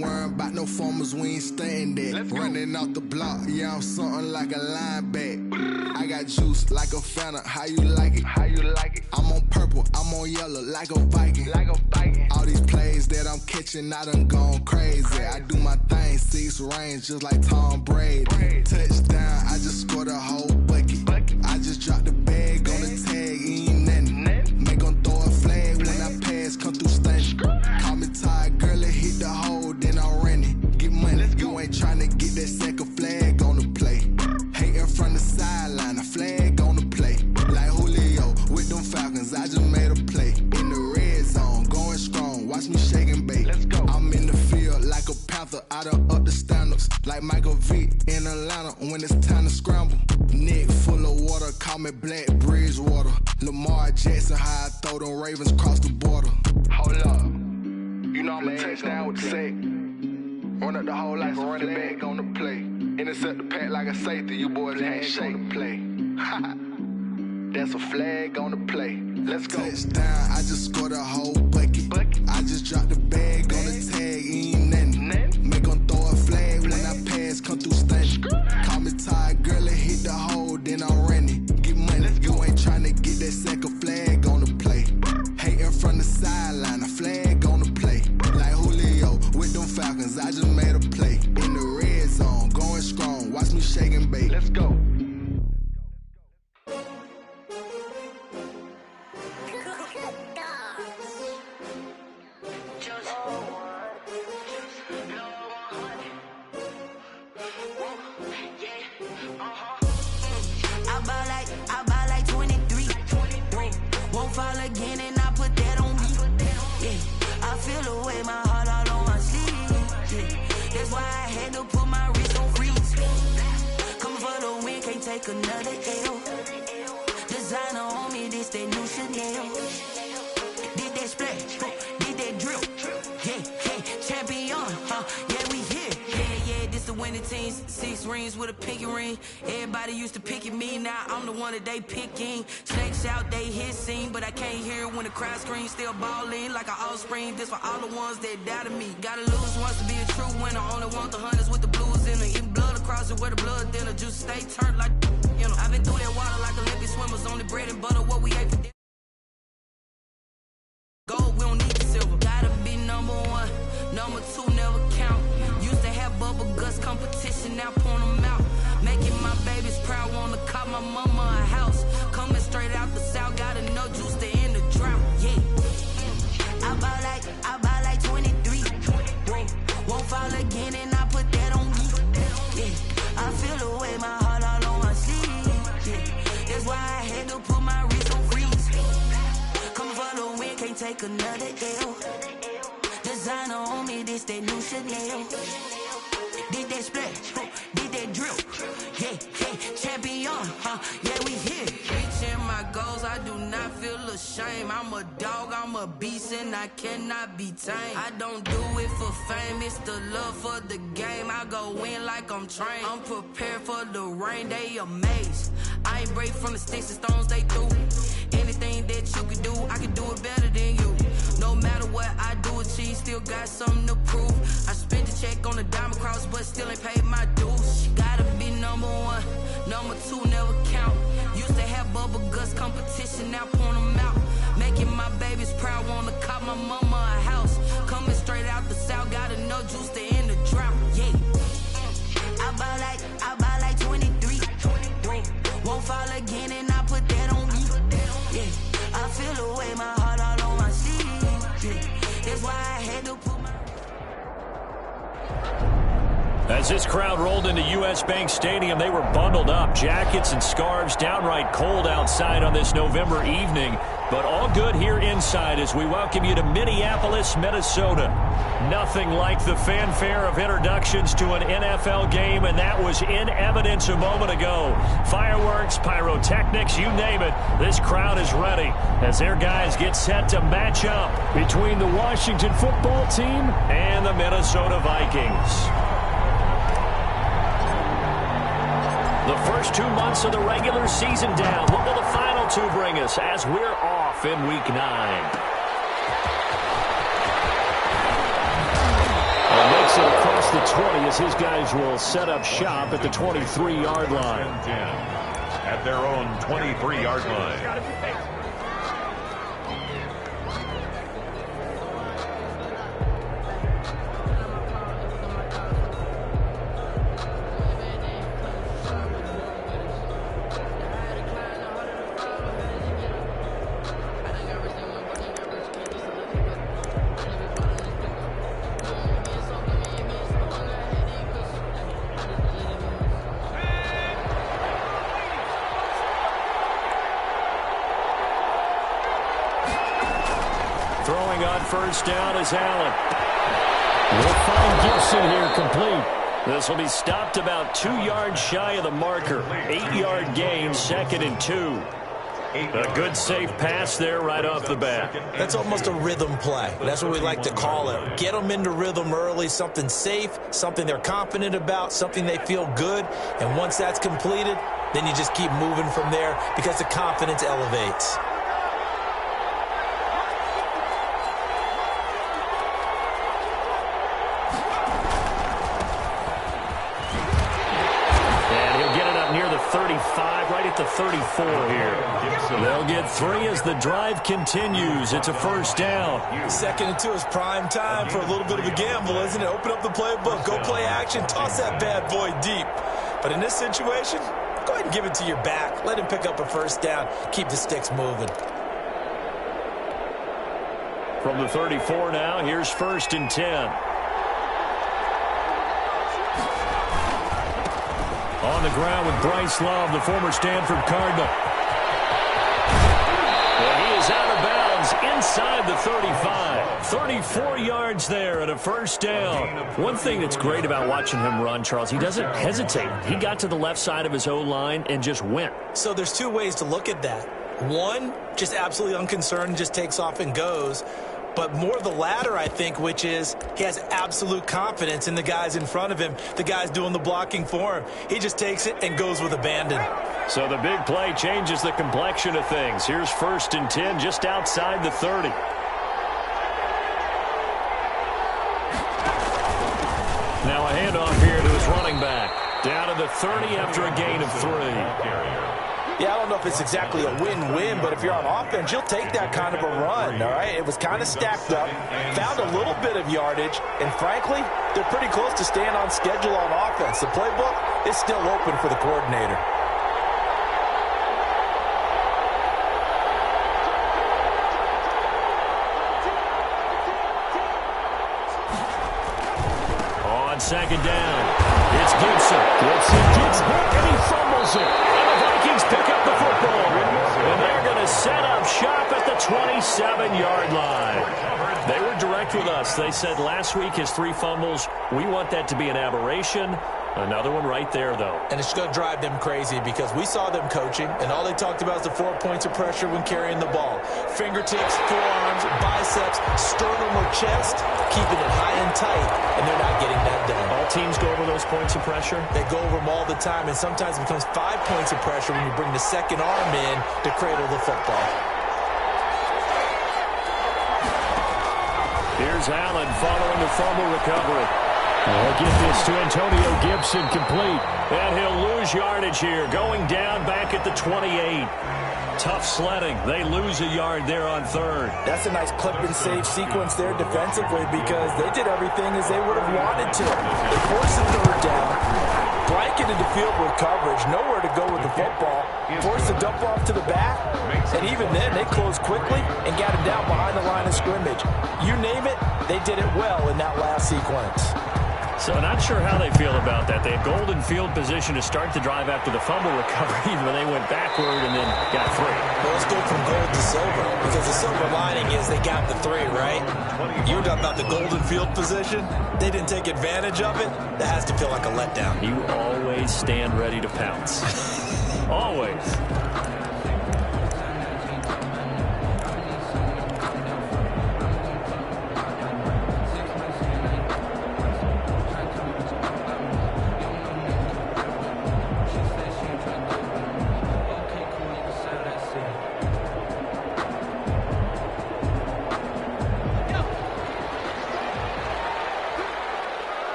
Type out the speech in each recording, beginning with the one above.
ain't worrying about no formers, we ain't staying there. Running off the block, yeah, I'm something like a linebacker. I got juice like a Fanta, how you like it? How you like it? I'm on purple, I'm on yellow, like a Viking. Like a Viking. All these plays that I'm catching, I done gone crazy. I do my thing, 6 range, just like Tom Brady. Touchdown, I just scored a whole bucket. I just dropped the bag on the tag, ain't nothing. Make 'em throw a flag when I pass, come through stunning. Call me tired, girl, it hit the hole, then I'm running. Get money, you ain't tryna get that second flag on the play. Hating from the sideline, a flag on the play. Like Julio with them Falcons, I just made a play. In the red zone, going strong, watch me shake and bake. I'm in the field like a panther, I done up the standards. Like Michael Vick in Atlanta when it's time to scramble. Neck full of water, call me Black Bridgewater. Lamar Jackson, how I throw them Ravens cross the border. Hold up, you know I'm a touchdown with the sack. Run up the whole life, running back on the play. Intercept the pack like a safety, you boys can't shake the play. That's a flag on the play. Let's go. Touchdown, I just scored a whole bucket. I just dropped the bag on the tag, ain't nothing. Make 'em throw a flag when I pass, come through stunning. Call me tired, girl, it hit the hole, then I'm running. Get money, you ain't tryna get that second flag on the play. Hating from the sideline, a flag on the play. Like Julio with them Falcons, I just made a play. In the red zone, going strong, watch me shake and bake. Let's go. I buy like 23. Won't fall again and I put that on me. Yeah, I feel the way my heart all on my sleeve. Yeah, that's why I had to put my wrist on freeze. Coming for the win, can't take another L. Designer on me, this that new Chanel. Did that splash, did that drill. Yeah, champion, yeah, we here. Yeah, this the winning team. 6 rings with a pinky ring. Everybody used to pick at me, now I'm the one that they picking. Snakes out, they hit scene, but I can't hear it when the crowd screams. Still balling like an offspring. This for all the ones that doubted me. Gotta lose once to be a true winner. Only want the hunters with the blues in it. Even blood across it where the blood dinner. Juice stay turned like, you know. I've been through that water like Olympic swimmers. Only bread and butter, what we ate for dinner. Gold, we don't need the silver. Gotta be number 1, number 2 never count. Used to have bubble guts competition, now point them out. Making my babies proud, wanna cop my mama a house. Coming straight out the south, got enough juice to end the drought. Yeah, I buy like 23. Won't fall again and I put that on me. Yeah, I feel the way my heart all on my sleeve. Yeah, that's why I had to put my wrist on freeze. Coming for the win, can't take another L. Designer on me, this that new Chanel. Did that splash, did that drill. Yeah, champion, yeah, we here. Reaching my goals, I do not feel ashamed. I'm a dog, I'm a beast, and I cannot be tamed. I don't do it for fame, it's the love for the game. I go in like I'm trained. I'm prepared for the rain, they amazed. I ain't break from the sticks and stones they threw. Anything that you can do, I can do it better than you. No matter what I do, achieve, still got something to prove. I spent the check on the diamond cross, but still ain't paid my dues. Gotta be number 1, number 2 never count. Used to have bubble guts competition, now point them out. Making my babies proud, wanna cop my mama a house. Coming straight out the south, got enough juice to end the drought. Yeah, I buy like 23. Won't fall again and I put that on me. Yeah, I feel the way my heart all on my sleeve. Yeah, that's why I had to put my... As this crowd rolled into U.S. Bank Stadium, they were bundled up, jackets and scarves, downright cold outside on this November evening. But all good here inside as we welcome you to Minneapolis, Minnesota. Nothing like the fanfare of introductions to an NFL game, and that was in evidence a moment ago. Fireworks, pyrotechnics, you name it. This crowd is ready as their guys get set to match up between the Washington football team and the Minnesota Vikings. The first 2 months of the regular season down. What will the final 2 bring us as we're off in Week 9? Well, makes across the 20 as his guys will set up shop at the 23-yard line. At their own 23-yard line. Throwing on first down is Allen. We'll find Gibson here complete. This will be stopped about 2 yards shy of the marker. 8-yard gain, 2nd and 2. A good safe pass there right off the bat. That's almost a rhythm play. That's what we like to call it. Get them into rhythm early, something safe, something they're confident about, something they feel good. And once that's completed, then you just keep moving from there because the confidence elevates. Near the 35, right at the 34 here. They'll get 3 as the drive continues. It's a first down. 2nd and 2 is prime time for a little bit of a gamble, isn't it? Open up the playbook, go play action, toss that bad boy deep. But in this situation, go ahead and give it to your back. Let him pick up a first down. Keep the sticks moving. From the 34 now, here's 1st and 10. On the ground with Bryce Love, the former Stanford Cardinal. And he is out of bounds inside the 35. 34 yards there and a first down. One thing that's great about watching him run, Charles, he doesn't hesitate. He got to the left side of his O-line and just went. So there's 2 ways to look at that. One, just absolutely unconcerned, just takes off and goes. But more the latter, I think, which is he has absolute confidence in the guys in front of him, the guys doing the blocking for him. He just takes it and goes with abandon. So the big play changes the complexion of things. Here's 1st and 10 just outside the 30. Now a handoff here to his running back. Down to the 30 after a gain of 3. Yeah, I don't know if it's exactly a win-win, but if you're on offense, you'll take that kind of a run, all right? It was kind of stacked up, found a little bit of yardage, and frankly, they're pretty close to staying on schedule on offense. The playbook is still open for the coordinator. On 2nd down, it's Gibson. Gibson gets hit, and he fumbles it. Vikings pick up the football, and they're going to set up shop at the 27-yard line. They were direct with us. They said last week his 3 fumbles, we want that to be an aberration. Another one right there, though. And it's going to drive them crazy because we saw them coaching, and all they talked about is the 4 points of pressure when carrying the ball. Fingertips, forearms, biceps, sternum or chest, keeping it high and tight, and they're not getting that done. All teams go over those points of pressure? They go over them all the time, and sometimes it becomes 5 points of pressure when you bring the second arm in to cradle the football. Here's Allen following the fumble recovery. They'll get this to Antonio Gibson complete. And he'll lose yardage here, going down back at the 28. Tough sledding. They lose a yard there on 3rd. That's a nice clip and save sequence there defensively because they did everything as they would have wanted to. They forced the 3rd down, blanketed the field with coverage, nowhere to go with the football, forced the dump off to the back, and even then they closed quickly and got him down behind the line of scrimmage. You name it, they did it well in that last sequence. So not sure how they feel about that. They had golden field position to start the drive after the fumble recovery when they went backward and then got 3. Well, let's go from gold to silver because the silver lining is they got the 3, right? You were talking about the golden field position. They didn't take advantage of it. That has to feel like a letdown. You always stand ready to pounce. Always.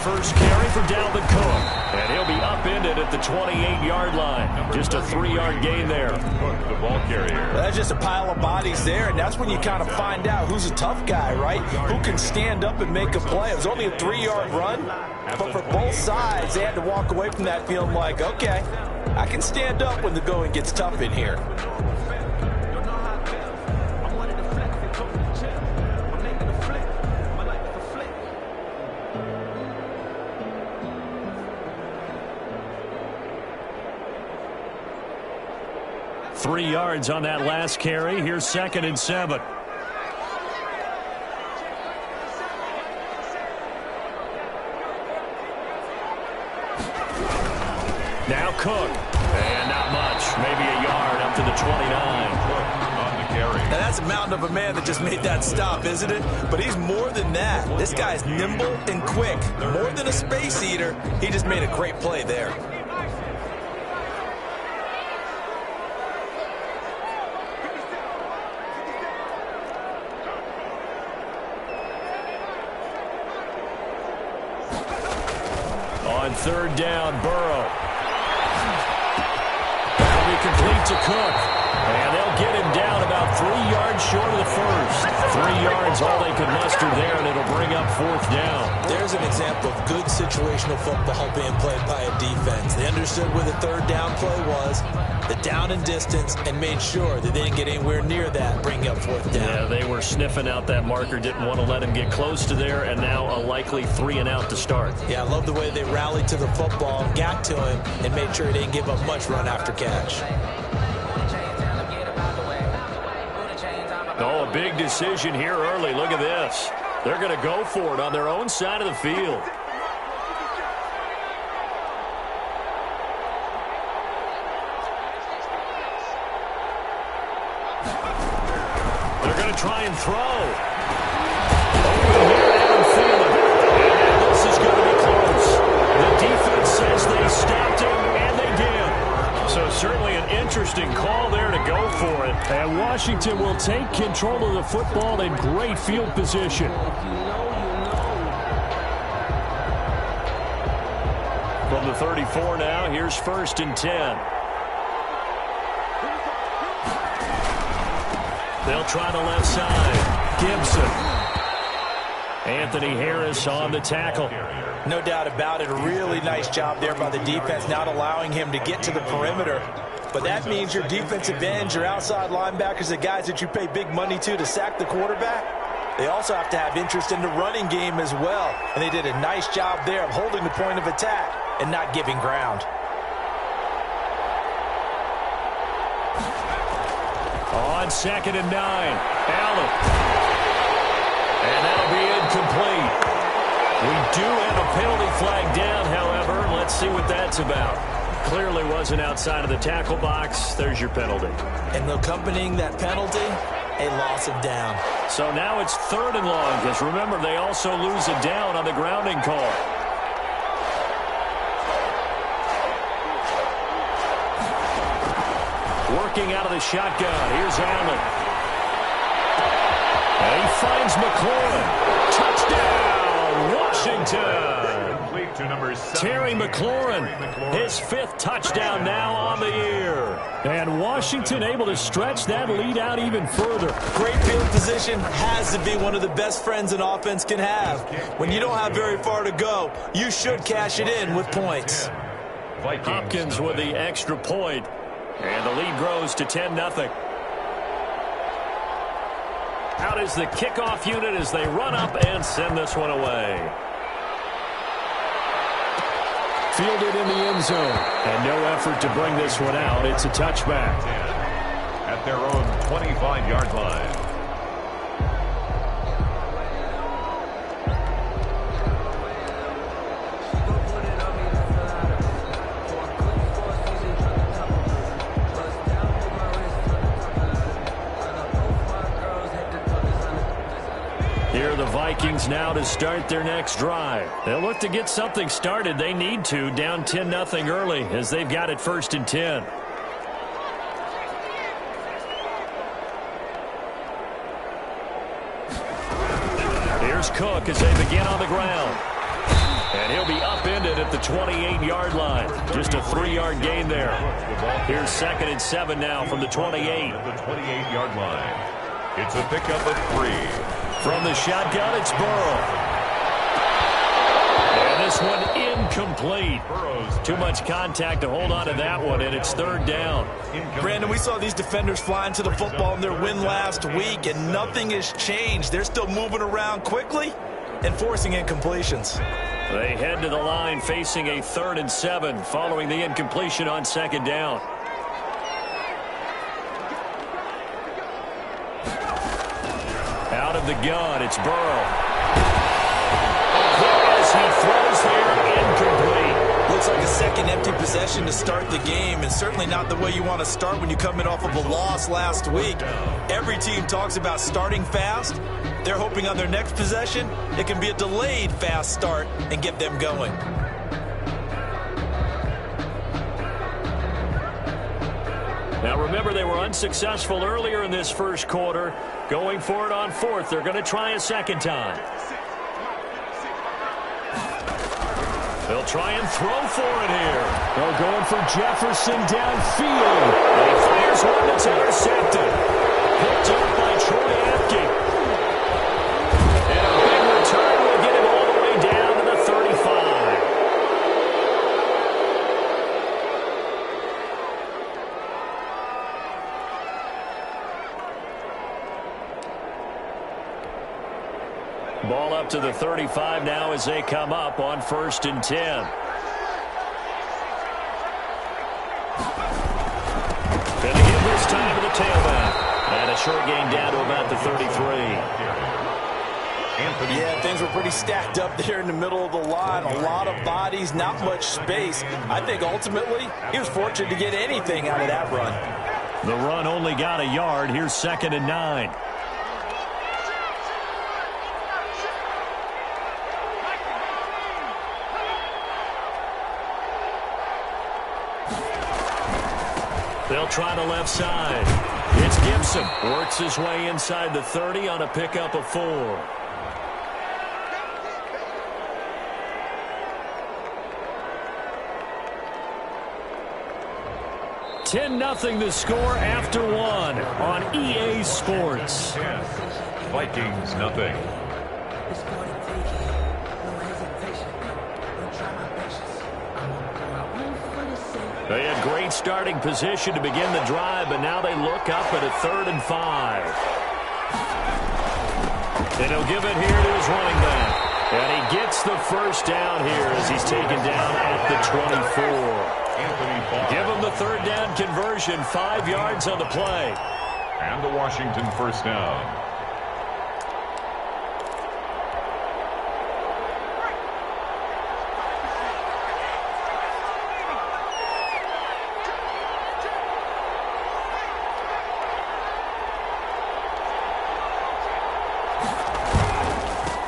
first carry for Dalvin Cook. And he'll be upended at the 28-yard line. Just a 3-yard gain there. Cook, the ball carrier. That's just a pile of bodies there, and that's when you kind of find out who's a tough guy, right? Who can stand up and make a play. It was only a 3-yard run, but for both sides, they had to walk away from that feeling like, okay, I can stand up when the going gets tough in here. Three yards on that last carry. Here's 2nd and 7. Now Cook. And not much. Maybe a yard up to the 29. On the carry. Now that's a mountain of a man that just made that stop, isn't it? But he's more than that. This guy's nimble and quick. More than a space eater. He just made a great play there. On 3rd down, Burrow. That'll be complete to Cook. And they'll get him down about 3 yards short of the first. 3 yards, all they could muster there, and it'll bring up 4th down. There's an example of good situational football being played by a defense. They understood where the 3rd down play was, the down and distance, and made sure that they didn't get anywhere near that, bringing up 4th down. Yeah, they were sniffing out that marker, didn't want to let him get close to there, and now a likely 3 and out to start. Yeah, I love the way they rallied to the football, got to him, and made sure he didn't give up much run after catch. Oh, a big decision here early. Look at this. They're going to go for it on their own side of the field. They're going to try and throw. Over here, Adam Thielen. And this is going to be close. The defense says they stopped him, and they did. So certainly an interesting call there to go for it. And Washington will take control of the football in great field position. From the 34 now, here's 1st and 10. They'll try the left side. Gibson. Anthony Harris on the tackle. No doubt about it. A really nice job there by the defense, not allowing him to get to the perimeter. But that means your defensive ends, your outside linebackers, the guys that you pay big money to sack the quarterback, they also have to have interest in the running game as well. And they did a nice job there of holding the point of attack and not giving ground. On 2nd and 9, Allen. And that'll be incomplete. We do have a penalty flag down, however. Let's see what that's about. Clearly wasn't outside of the tackle box. There's your penalty. And accompanying that penalty, a loss of down. So now it's 3rd and long, because remember, they also lose a down on the grounding call. Working out of the shotgun. Here's Allen. And he finds McLaurin. Touchdown, Washington. To number 7. Terry McLaurin, his 5th touchdown now on the year. And Washington able to stretch that lead out even further. Great field position has to be one of the best friends an offense can have. When you don't have very far to go, you should cash it in with points. Hopkins with the extra point. And the lead grows to 10-0. Out is the kickoff unit as they run up and send this one away. Fielded in the end zone. And no effort to bring this one out. It's a touchback. At their own 25-yard line. Here are the Vikings now to start their next drive. They'll look to get something started. They need to, down 10-0 early as they've got it 1st and 10. Here's Cook as they begin on the ground. And he'll be upended at the 28-yard line. Just a 3-yard gain there. Here's 2nd and 7 now from the 28. At the 28-yard line. It's a pickup of 3. From the shotgun, it's Burrow. And this one incomplete. Too much contact to hold on to that one, and it's 3rd down. Brandon, we saw these defenders fly into the football in their win last week, and nothing has changed. They're still moving around quickly and forcing incompletions. They head to the line facing a 3rd and 7 following the incompletion on 2nd down. Out of the gun, it's Burrow. As he throws there, incomplete. Looks like a second empty possession to start the game, and certainly not the way you want to start when you're coming off of a loss last week. Every team talks about starting fast. They're hoping on their next possession, it can be a delayed fast start and get them going. Now remember, they were unsuccessful earlier in this first quarter. Going for it on 4th. They're going to try a second time. They'll try and throw for it here. They're going for Jefferson downfield. And he fires one that's intercepted. Picked up by Troy Apke. And a big return will get him all the way down to the 35. Ball up to the 35 now as they come up on 1st and 10. Going to give this time to the tailback. And a short gain down to about the 33. Yeah, things were pretty stacked up there in the middle of the line. A lot of bodies, not much space. I think ultimately he was fortunate to get anything out of that run. The run only got a yard. Here's 2nd and 9. They'll try the left side. It's Gibson. Works his way inside the 30 on a pickup of 4. $10-0 the score after 1 on EA Sports. Vikings nothing. They had great starting position to begin the drive, but now they look up at a 3rd and 5. And he'll give it here to his running back. And he gets the first down here as he's taken down at the 24. Give him the 3rd down conversion, 5 yards on the play. And the Washington first down.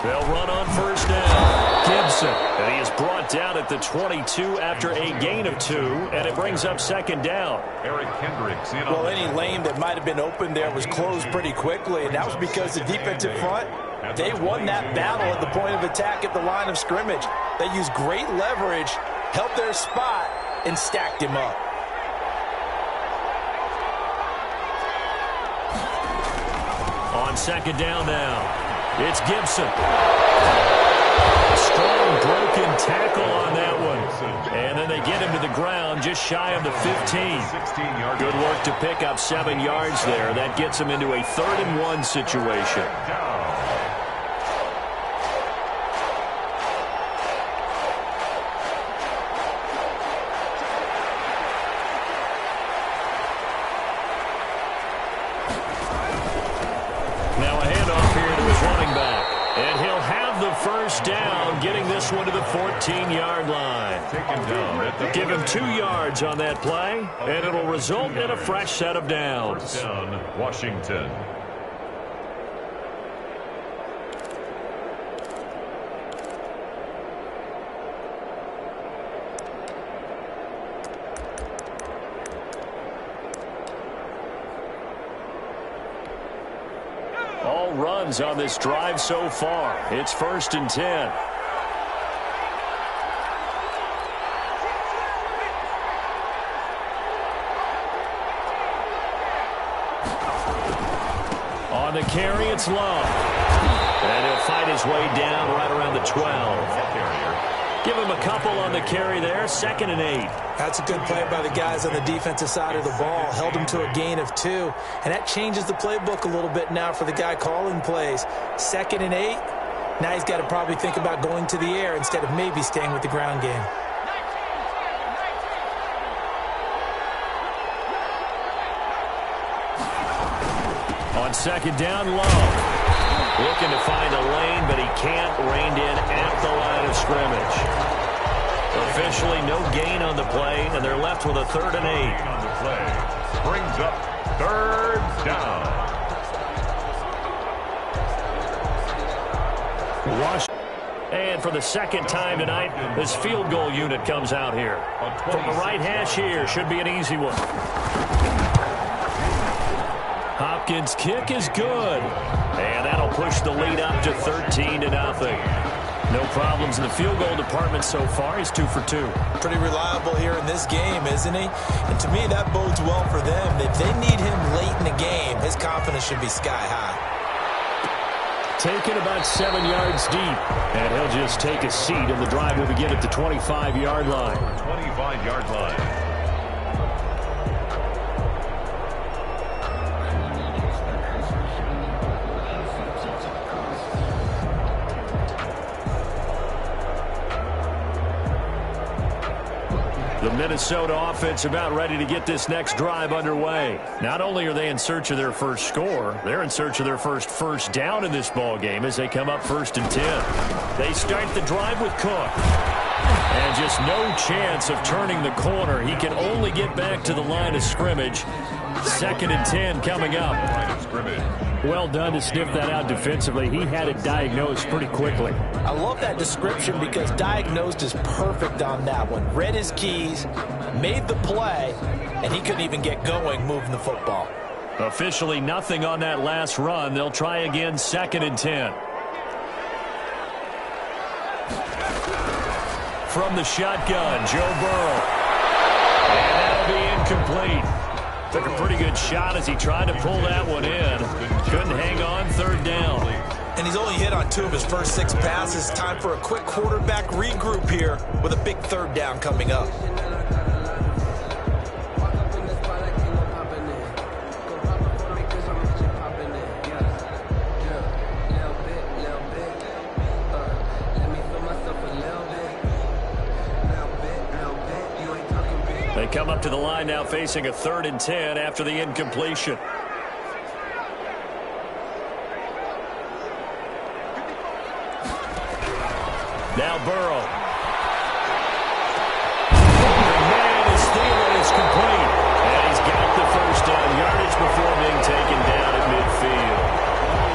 They'll run on 1st down. Gibson. And he is brought down at the 22 after a gain of 2, and it brings up 2nd down. Eric Kendricks in. Well, any lane that might have been open there was closed pretty quickly, and that was because the defensive front, they won that battle at the point of attack at the line of scrimmage. They used great leverage, held their spot, and stacked him up. On 2nd down now. It's Gibson. Strong broken tackle on that one. And then they get him to the ground just shy of the 15. Good work to pick up 7 yards there. That gets him into a 3rd and 1 situation. Down, getting this one to the 14-yard line. Give him 2 yards on that play, and it'll result in a fresh set of downs. Down, Washington. All runs on this drive so far. It's 1st and 10. On the carry, it's Love. And he'll fight his way down right around the 12. Give him a couple on the carry there. 2nd and 8. That's a good play by the guys on the defensive side of the ball. Held him to a gain of 2. And that changes the playbook a little bit now for the guy calling plays. 2nd and 8. Now he's got to probably think about going to the air instead of maybe staying with the ground game. On 2nd down, Love. Looking to find a lane, but he can't. Reined in at the line of scrimmage. Officially no gain on the play, and they're left with a 3rd and 8. On the play. Brings up 3rd down. And for the 2nd time tonight, this field goal unit comes out here. From the right hash here, should be an easy one. Hopkins' kick is good. And that'll push the lead up to 13-0. No problems in the field goal department so far. He's 2 for 2. Pretty reliable here in this game, isn't he? And to me, that bodes well for them. If they need him late in the game, his confidence should be sky high. Taken about 7 yards deep. And he'll just take a seat, and the drive will begin at the 25-yard line. 25-yard line. The Minnesota offense about ready to get this next drive underway. Not only are they in search of their first score, they're in search of their first down in this ball game as they come up 1st and 10. They start the drive with Cook. And just no chance of turning the corner. He can only get back to the line of scrimmage. 2nd and 10 coming up. Line of scrimmage. Well done to sniff that out defensively. He had it diagnosed pretty quickly. I love that description because diagnosed is perfect on that one. Read his keys, made the play, and he couldn't even get going moving the football. Officially nothing on that last run. They'll try again 2nd and 10. From the shotgun, Joe Burrow. And that'll be incomplete. Took a pretty good shot as he tried to pull that one in. Couldn't hang on. 3rd down. And he's only hit on 2 of his first 6 passes. Time for a quick quarterback regroup here with a big 3rd down coming up. They come up to the line now facing a 3rd and 10 after the incompletion. Now Burrow. The man is stealing. It's complete. And he's got the 1st down yardage before being taken down at midfield.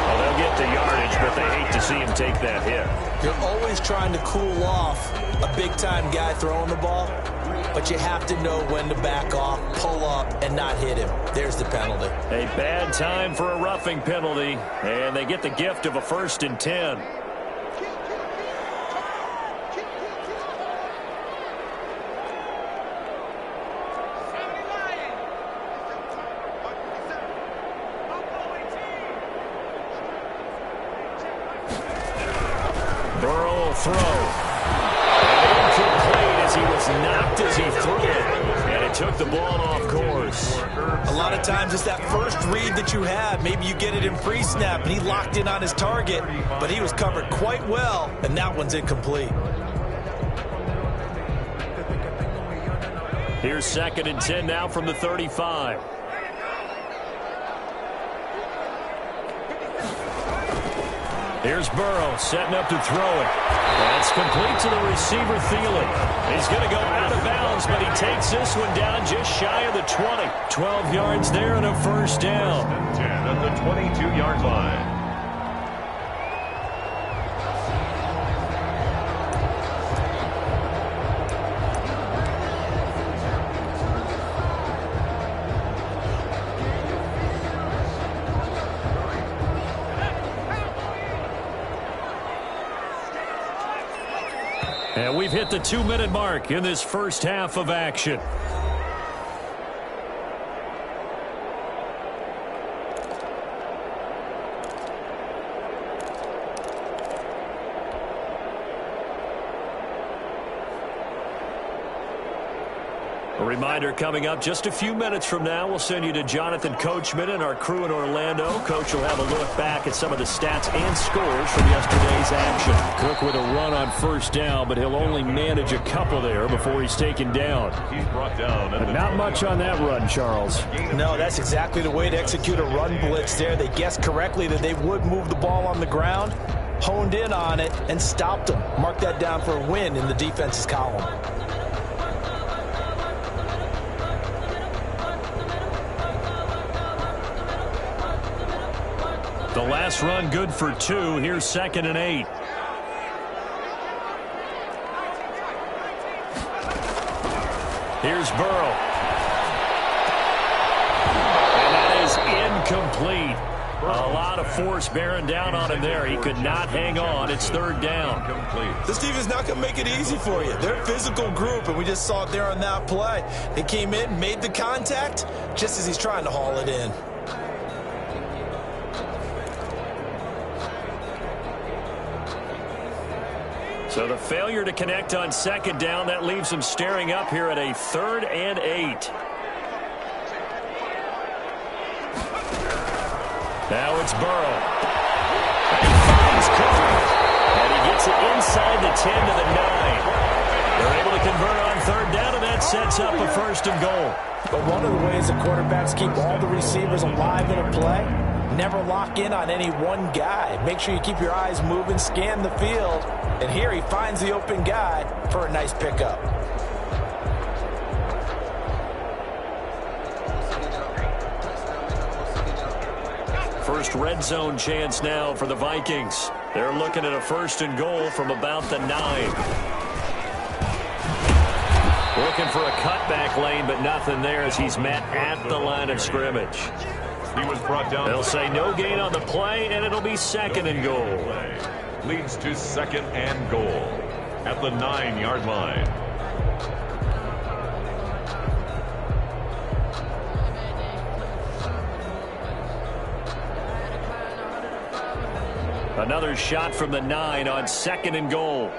Well, they'll get the yardage, but they hate to see him take that hit. You're always trying to cool off a big-time guy throwing the ball, but you have to know when to back off, pull up, and not hit him. There's the penalty. A bad time for a roughing penalty, and they get the gift of a 1st and 10. Burrow will throw. Incomplete as he was knocked as he threw it. And it took the ball off course. A lot of times it's that first read that you have. Maybe you get it in pre-snap, and he locked in on his target. But he was covered quite well, and that one's incomplete. Here's 2nd and 10 now from the 35. Here's Burrow setting up to throw it. That's complete to the receiver, Thielen. He's going to go out of bounds, but he takes this one down just shy of the 20. 12 yards there and a 1st down. 10 at the 22-yard line. And we've hit the 2-minute mark in this first half of action. reminder coming up just a few minutes from now, we'll send you to Jonathan Coachman and our crew in Orlando. Coach will have a look back at some of the stats and scores from yesterday's action. Cook with a run on first down, but he'll only manage a couple there before he's taken down. He's brought down. But not much on that run, Charles. No, that's exactly the way to execute a run blitz there. They guessed correctly that they would move the ball on the ground, honed in on it, and stopped them. Mark that down for a win in the defense's column. The last run good for 2. Here's 2nd and 8. Here's Burrow. And that is incomplete. A lot of force bearing down on him there. He could not hang on. It's 3rd down. This defense not going to make it easy for you. They're a physical group, and we just saw it there on that play. They came in, made the contact, just as he's trying to haul it in. So the failure to connect on 2nd down, that leaves him staring up here at a 3rd and 8. Now it's Burrow. He finds Cook. And he gets it inside the 10 to the 9. They're able to convert on 3rd down, and that sets up a 1st and goal. But one of the ways the quarterbacks keep all the receivers alive in a play, never lock in on any one guy. Make sure you keep your eyes moving, scan the field. And here he finds the open guy for a nice pickup. First red zone chance now for the Vikings. They're looking at a 1st and goal from about the 9. Looking for a cutback lane, but nothing there as he's met at the line of scrimmage. He was brought down. They'll say no gain on the play, and it'll be 2nd and goal. Leads to 2nd and goal at the 9-yard line. Another shot from the 9 on 2nd and goal.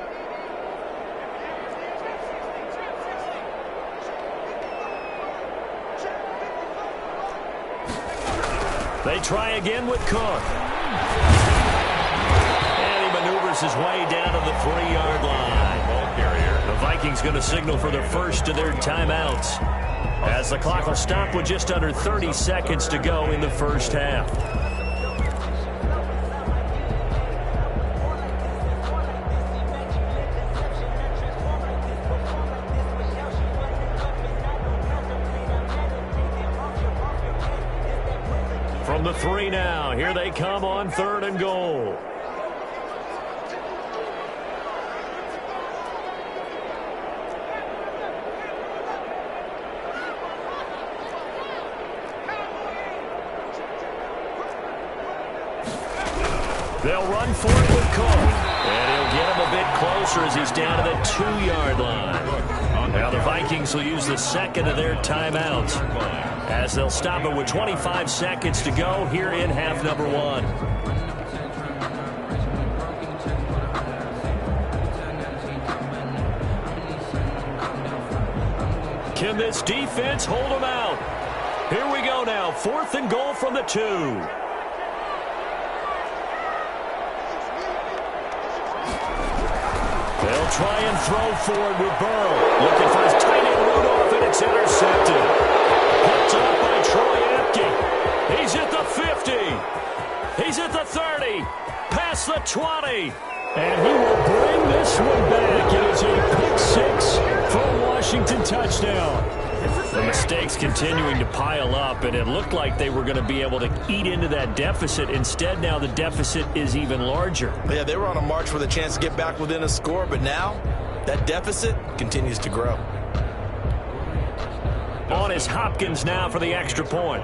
They try again with Cook. And he maneuvers his way down to the 3-yard line. Ball carrier. The Vikings going to signal for the first of their timeouts, as the clock will stop with just under 30 seconds to go in the first half. From the 3 now, here they come on 3rd and goal. They'll run for it with Cook. And he'll get him a bit closer as he's down to the 2-yard line. Now the Vikings will use the 2nd of their timeouts, as they'll stop it with 25 seconds to go here in half number 1. Can this defense hold them out? Here we go now. 4th and goal from the 2. They'll try and throw forward with Burrow. Looking for his tight end Rudolph, and it's intercepted. Picked up by Troy Apke. He's at the 50. He's at the 30. Past the 20. And he will bring this one back. It is a pick 6 for a Washington touchdown. The mistakes continuing to pile up, and it looked like they were going to be able to eat into that deficit. Instead, now the deficit is even larger. Yeah, they were on a march with a chance to get back within a score, but now that deficit continues to grow. On is Hopkins now for the extra point.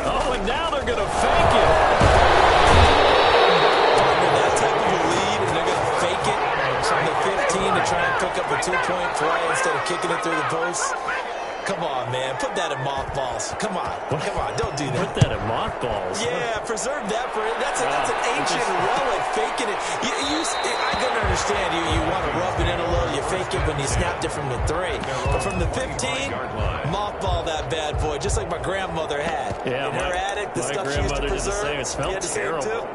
Oh, and now they're going to fake it. That type of a lead, and they're going to fake it from the 15 to try and pick up a 2-point play instead of kicking it through the post. come on, man. Put that in mothballs. Come on. Come on. Don't do that. Put that in mothballs? Yeah, preserve that for it. That's an ancient relic. Faking it. I can understand you want to rub it in a little. You fake it when you snapped it from the 3. But from the 15, mothball that bad boy, just like my grandmother had. Yeah, in her attic, the stuff she used to preserve. It smelled terrible.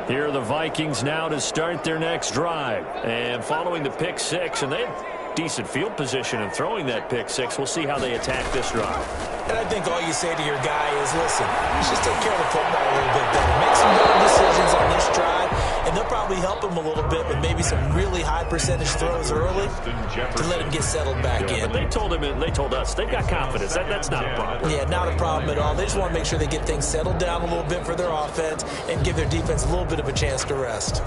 Here are the Vikings now to start their next drive. And following the pick 6, and they had decent field position in throwing that pick 6. We'll see how they attack this drive. And I think all you say to your guy is, listen, just take care of the football a little bit better. Make some better decisions on this drive, and they'll probably help him a little bit with maybe some really high percentage throws early to let him get settled back in. But they told him, and they told us, they've got confidence. That's not a problem. Yeah, not a problem at all. They just want to make sure they get things settled down a little bit for their offense and give their defense a little bit of a chance to rest.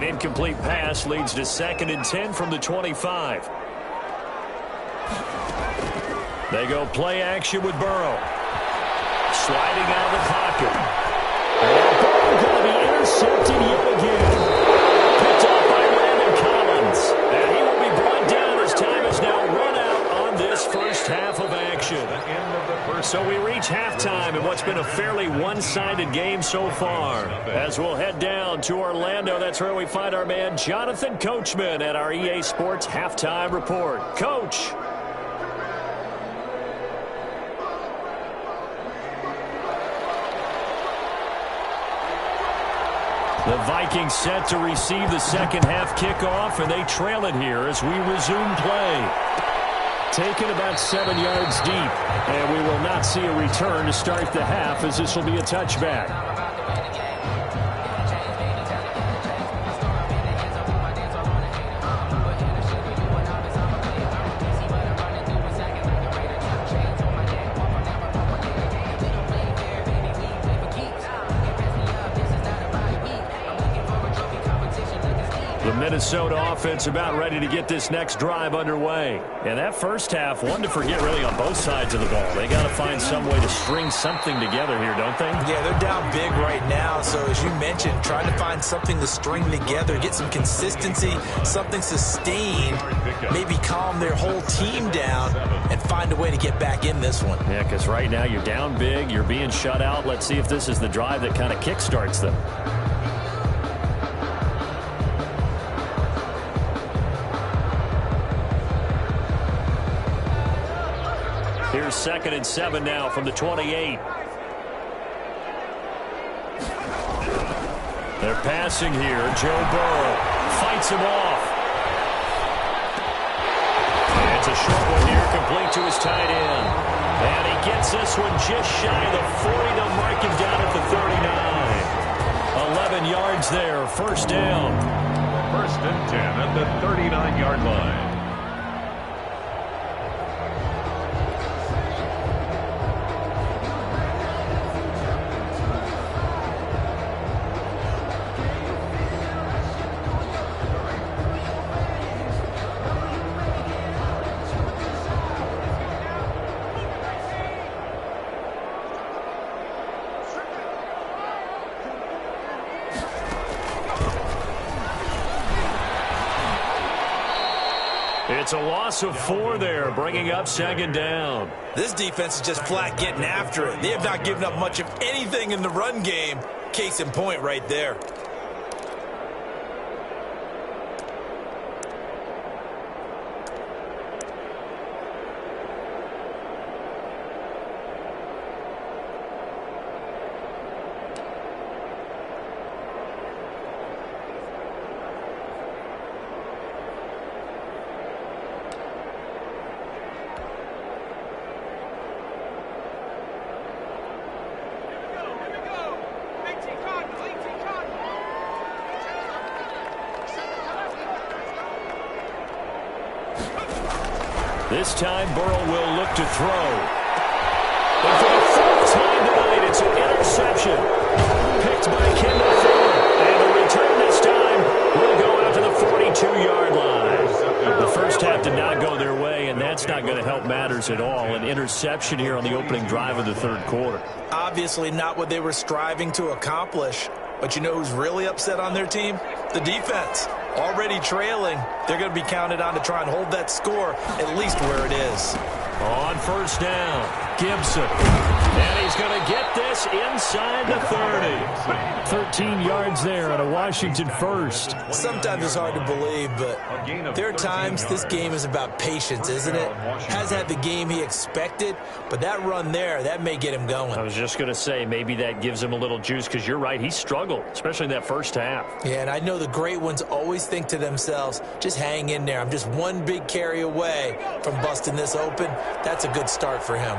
Incomplete pass leads to 2nd and 10 from the 25. They go play action with Burrow. Sliding out of the pocket. And Burrow going to be intercepted yet again. Picked up by Landon Collins. And he will be brought down as time is now run out on this first half of action. So we reach halftime in what's been a fairly one-sided game so far. As we'll head down to Orlando, that's where we find our man Jonathan Coachman at our EA Sports Halftime Report. Coach. The Vikings set to receive the second half kickoff, and they trail it here as we resume play. Taken about 7 yards deep, and we will not see a return to start the half as this will be a touchback. Minnesota offense about ready to get this next drive underway. And that first half, one to forget really on both sides of the ball. They got to find some way to string something together here, don't they? Yeah, they're down big right now. So as you mentioned, trying to find something to string together, get some consistency, something sustained, maybe calm their whole team down and find a way to get back in this one. Yeah, because right now you're down big, you're being shut out. Let's see if this is the drive that kind of kickstarts them. Here's 2nd and 7 now from the 28. They're passing here. Joe Burrow fights him off. And it's a short one here, complete to his tight end. And he gets this one just shy of the 40. They'll mark him down at the 39. 11 yards there, first down. 1st and 10 at the 39-yard line. It's a loss of 4 there, bringing up 2nd down. This defense is just flat getting after it. They have not given up much of anything in the run game. Case in point right there. This time, Burrow will look to throw. And for the fourth time tonight, it's an interception. Picked by Kendall Fuller. And the return this time will go out to the 42-yard line. The first half did not go their way, and that's not going to help matters at all. An interception here on the opening drive of the third quarter. Obviously not what they were striving to accomplish. But you know who's really upset on their team? The defense. Already trailing, they're going to be counted on to try and hold that score at least where it is. On first down, Gibson. And he's going to get this inside the 30. 13 yards there on a Washington first. Sometimes it's hard to believe, but there are times this game is about patience, isn't it? Has had the game he expected, but that run there, that may get him going. I was just going to say, maybe that gives him a little juice, because you're right, he struggled, especially in that first half. Yeah, and I know the great ones always think to themselves, just hang in there. I'm just one big carry away from busting this open. That's a good start for him.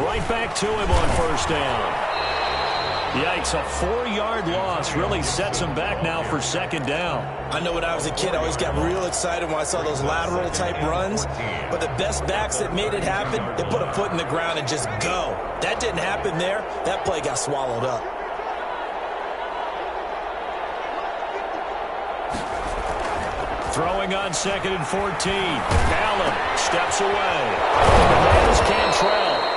Right back to him on first down. Yikes, a 4-yard loss really sets him back now for second down. I know when I was a kid, I always got real excited when I saw those lateral-type runs. But the best backs that made it happen, they put a foot in the ground and just go. That didn't happen there. That play got swallowed up. Throwing on 2nd and 14. Allen steps away. The man is Cantrell.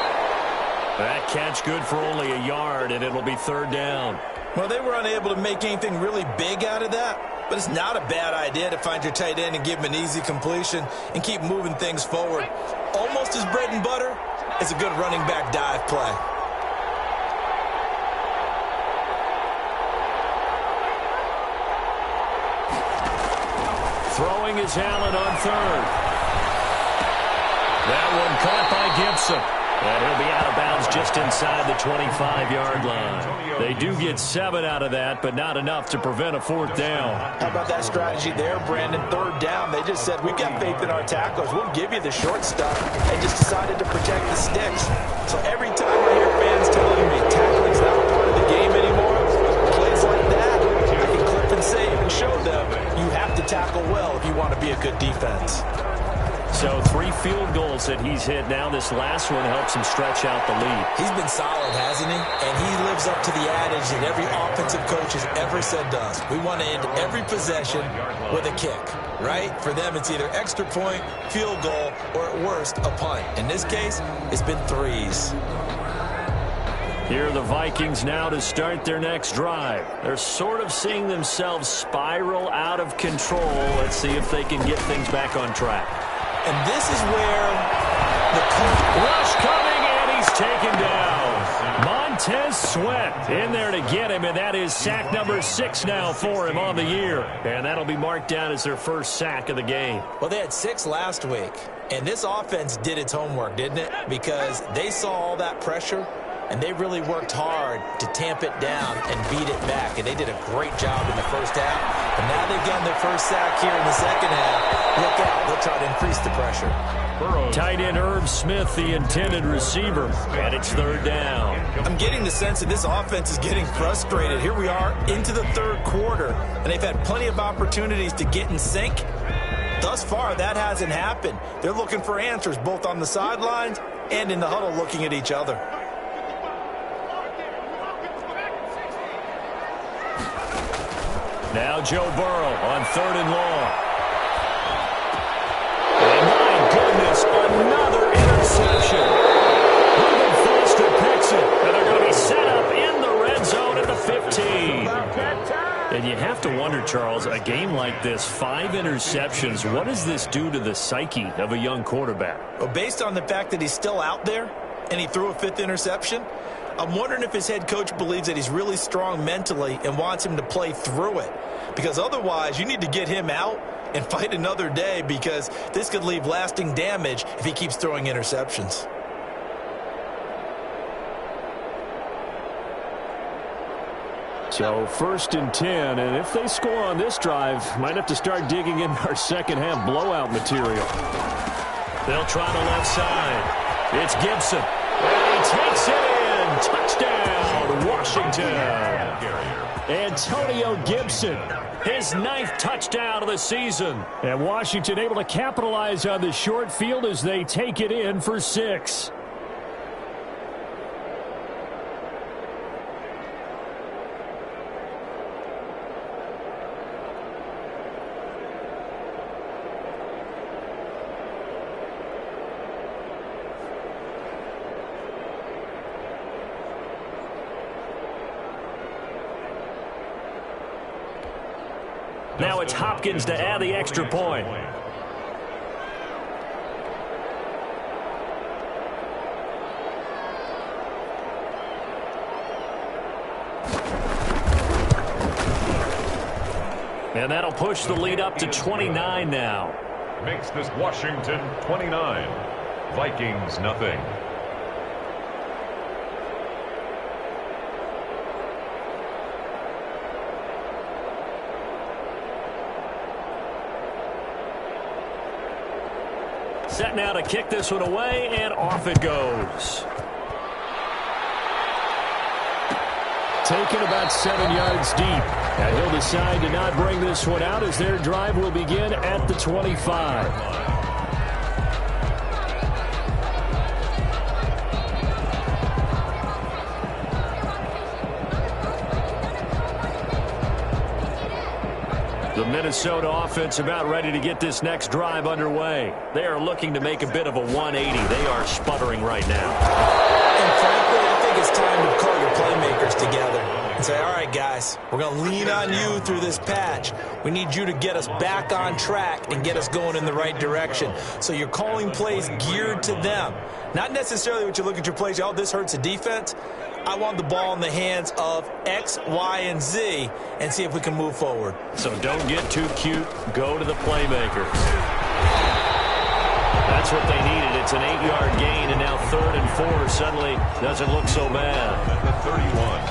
That catch good for only a yard, and it'll be third down. Well, they were unable to make anything really big out of that, but it's not a bad idea to find your tight end and give him an easy completion and keep moving things forward. Almost as bread and butter as a good running back dive play. Throwing is Allen on third. That one caught by Gibson. And he'll be out of bounds just inside the 25-yard line. They do get 7 out of that, but not enough to prevent a fourth down. How about that strategy there, Brandon? Third down, they just said, we've got faith in our tackles. We'll give you the short stuff. They just decided to protect the sticks. So every time I hear fans telling me tackling's not a part of the game anymore, plays like that, I can clip and save and show them you have to tackle well if you want to be a good defense. So 3 field goals that he's hit now. This last one helps him stretch out the lead. He's been solid, hasn't he? And he lives up to the adage that every offensive coach has ever said to us. We want to end every possession with a kick, right? For them, it's either extra point, field goal, or at worst, a punt. In this case, it's been 3s. Here are the Vikings now to start their next drive. They're sort of seeing themselves spiral out of control. Let's see if they can get things back on track. And this is where the rush coming, and he's taken down. Montez Sweat in there to get him, and that is sack number 6 now for him on the year. And that'll be marked down as their first sack of the game. Well, they had 6 last week, and this offense did its homework, didn't it? Because they saw all that pressure, and they really worked hard to tamp it down and beat it back. And they did a great job in the first half. And now they've gotten their first sack here in the second half. Look out. They'll try to increase the pressure. Tight end Irv Smith, the intended receiver. And it's third down. I'm getting the sense that this offense is getting frustrated. Here we are into the third quarter. And they've had plenty of opportunities to get in sync. Thus far, that hasn't happened. They're looking for answers both on the sidelines and in the huddle looking at each other. Now Joe Burrow on 3rd and long. And my goodness, another interception. Ruben Foster picks it, and they're going to be set up in the red zone at the 15. And you have to wonder, Charles, a game like this, 5 interceptions, what does this do to the psyche of a young quarterback? Well, based on the fact that he's still out there and he threw a 5th interception, I'm wondering if his head coach believes that he's really strong mentally and wants him to play through it. Because otherwise, you need to get him out and fight another day, because this could leave lasting damage if he keeps throwing interceptions. So 1st and 10, and if they score on this drive, might have to start digging in our second half blowout material. They'll try the left side. It's Gibson. And he takes it in. Touchdown, Washington. Antonio Gibson, his 9th touchdown of the season. And Washington able to capitalize on the short field as they take it in for 6. Now it's Hopkins to add the extra point. And that'll push the lead up to 29 now. Makes this Washington 29. Vikings nothing. Set now to kick this one away, and off it goes. Taken about 7 yards deep. And he'll decide to not bring this one out as their drive will begin at the 25. The Minnesota offense about ready to get this next drive underway. They are looking to make a bit of a 180. They are sputtering right now. And frankly, I think it's time to call your playmakers together and say, all right, guys, we're going to lean on you through this patch. We need you to get us back on track and get us going in the right direction. So you're calling plays geared to them. Not necessarily what you look at your plays, oh, this hurts the defense. I want the ball in the hands of X, Y, and Z and see if we can move forward. So don't get too cute. Go to the playmakers. That's what they needed. It's an 8-yard gain, and now 3rd and 4 suddenly doesn't look so bad. At the 31.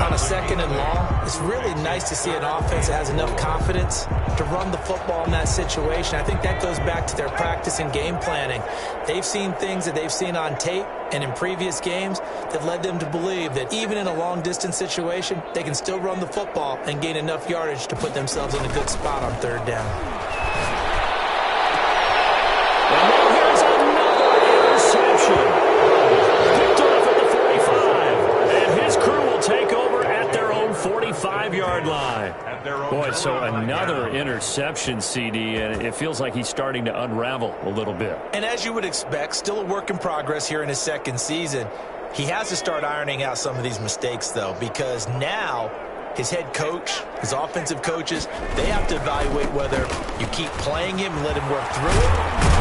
On a 2nd and long, it's really nice to see an offense that has enough confidence to run the football in that situation. I think that goes back to their practice and game planning. They've seen things that they've seen on tape and in previous games that led them to believe that even in a long-distance situation, they can still run the football and gain enough yardage to put themselves in a good spot on 3rd down. And now here's another interception. Picked off at the 45. And his crew will take over at their own 45-yard line. Boy, so another interception, CD, and it feels like he's starting to unravel a little bit. And as you would expect, still a work in progress here in his 2nd season. He has to start ironing out some of these mistakes, though, because now his head coach, his offensive coaches, they have to evaluate whether you keep playing him and let him work through it,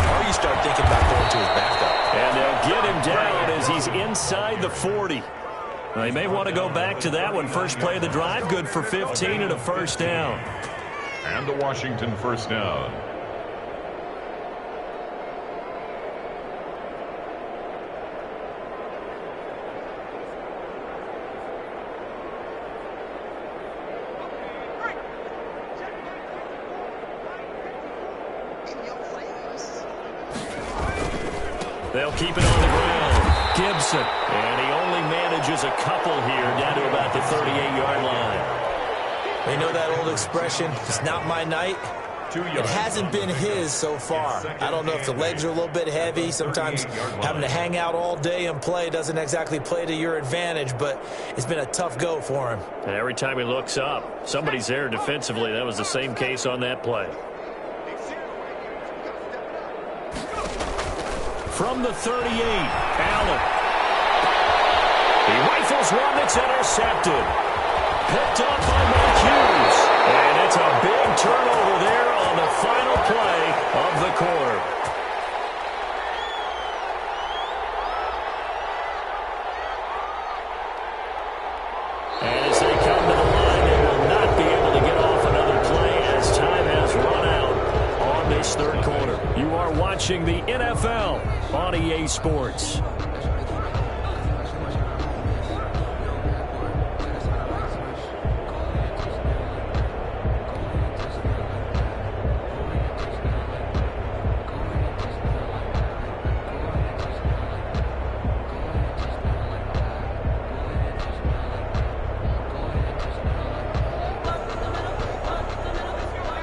or you start thinking about going to his backup. And they'll get him down as he's inside the 40. They may want to go back to that one. First play of the drive, good for 15 and a 1st down. And the Washington 1st down. They'll keep it on the ground. Gibson. And he only manages a couple here down to about the 38-yard line. They know that old expression, it's not my night. It hasn't been his so far. I don't know if the legs are a little bit heavy. Sometimes having to hang out all day and play doesn't exactly play to your advantage, but it's been a tough go for him. And every time he looks up, somebody's there defensively. That was the same case on that play. From the 38, Allen. He rifles one that's intercepted. Picked up by Mike Hughes. And it's a big turnover there on the final play of the quarter. And as they come to the line, they will not be able to get off another play as time has run out on this 3rd quarter. You are watching the NFL on EA Sports.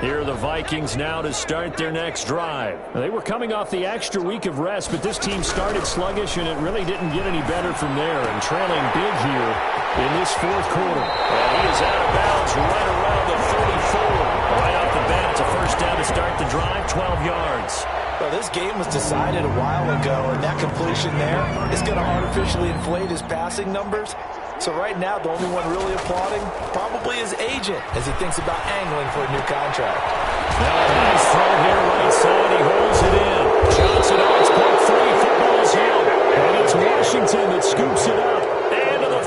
Here are the Vikings now to start their next drive. They were coming off the extra week of rest, but this team started sluggish, and it really didn't get any better from there. And trailing big here in this fourth quarter. And he is out of bounds right around the 34. Right off the bat, it's a first down to start the drive, 12 yards. Well, this game was decided a while ago, and that completion there is going to artificially inflate his passing numbers. So right now, the only one really applauding probably his agent as he thinks about angling for a new contract. Now a nice throw here, right side. He holds it in. Johnson on its point three. Football's held. And it's Washington that scoops it up. And to the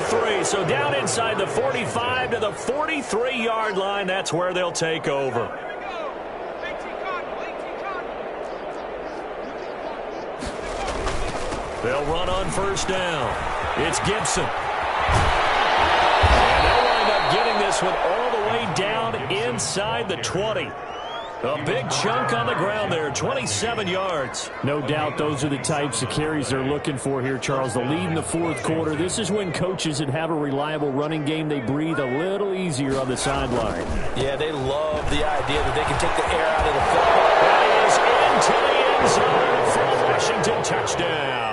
43. So down inside the 45 to the 43-yard line. That's where they'll take over. They'll run on first down. It's Gibson. And they'll wind up getting this one all the way down inside the 20. A big chunk on the ground there, 27 yards. No doubt those are the types of carries they're looking for here, Charles. The lead in the fourth quarter. This is when coaches that have a reliable running game, they breathe a little easier on the sideline. Yeah, they love the idea that they can take the air out of the football. That is into the end zone for a Washington touchdown.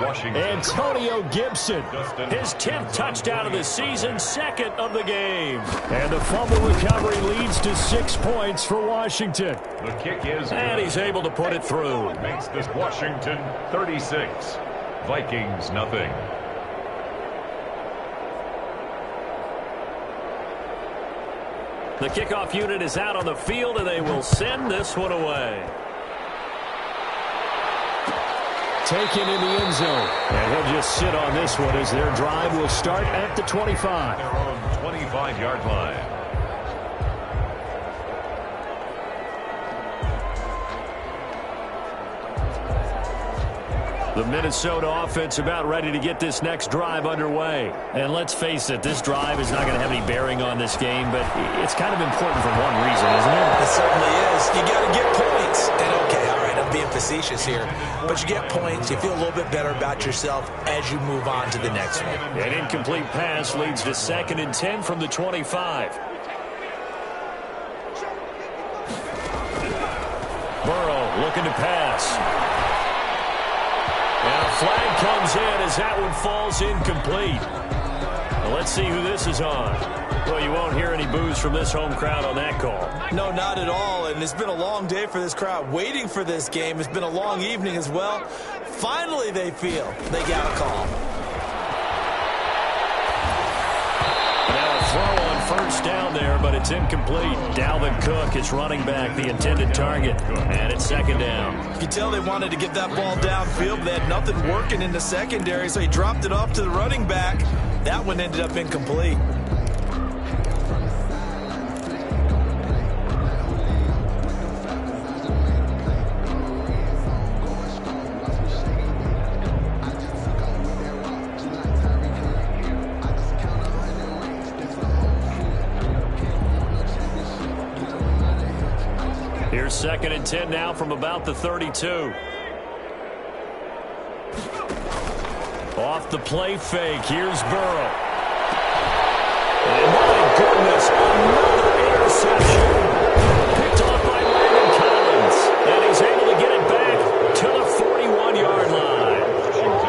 Washington. Antonio Gibson, his 10th touchdown of the season, second of the game. And the fumble recovery leads to 6 points for Washington. The kick is And he's able to put it through. Makes this Washington 36. Vikings nothing. The kickoff unit is out on the field, and they will send this one away. Taken in the end zone. And he'll just sit on this one as their drive will start at the 25. Their own 25-yard line. The Minnesota offense about ready to get this next drive underway. And let's face it, this drive is not going to have any bearing on this game, but it's kind of important for one reason, isn't it? It certainly is. You got to get points. And okay, all right, I'm being facetious here, but you get points, you feel a little bit better about yourself as you move on to the next one. An incomplete pass leads to 2nd and 10 from the 25. Burrow looking to pass. And a flag comes in as that one falls incomplete. Well, let's see who this is on. Well, you won't hear any boos from this home crowd on that call. No, not at all, and it's been a long day for this crowd waiting for this game. It's been a long evening as well. Finally, they feel they got a call. Now a throw on first down there, but it's incomplete. Dalvin Cook is running back, the intended target, and it's 2nd down. You can tell they wanted to get that ball downfield, but they had nothing working in the secondary, so he dropped it off to the running back. That one ended up incomplete. Here's 2nd and 10 now from about the 32. Off the play fake, here's Burrow. And my goodness, another interception. Picked off by Landon Collins. And he's able to get it back to the 41-yard line.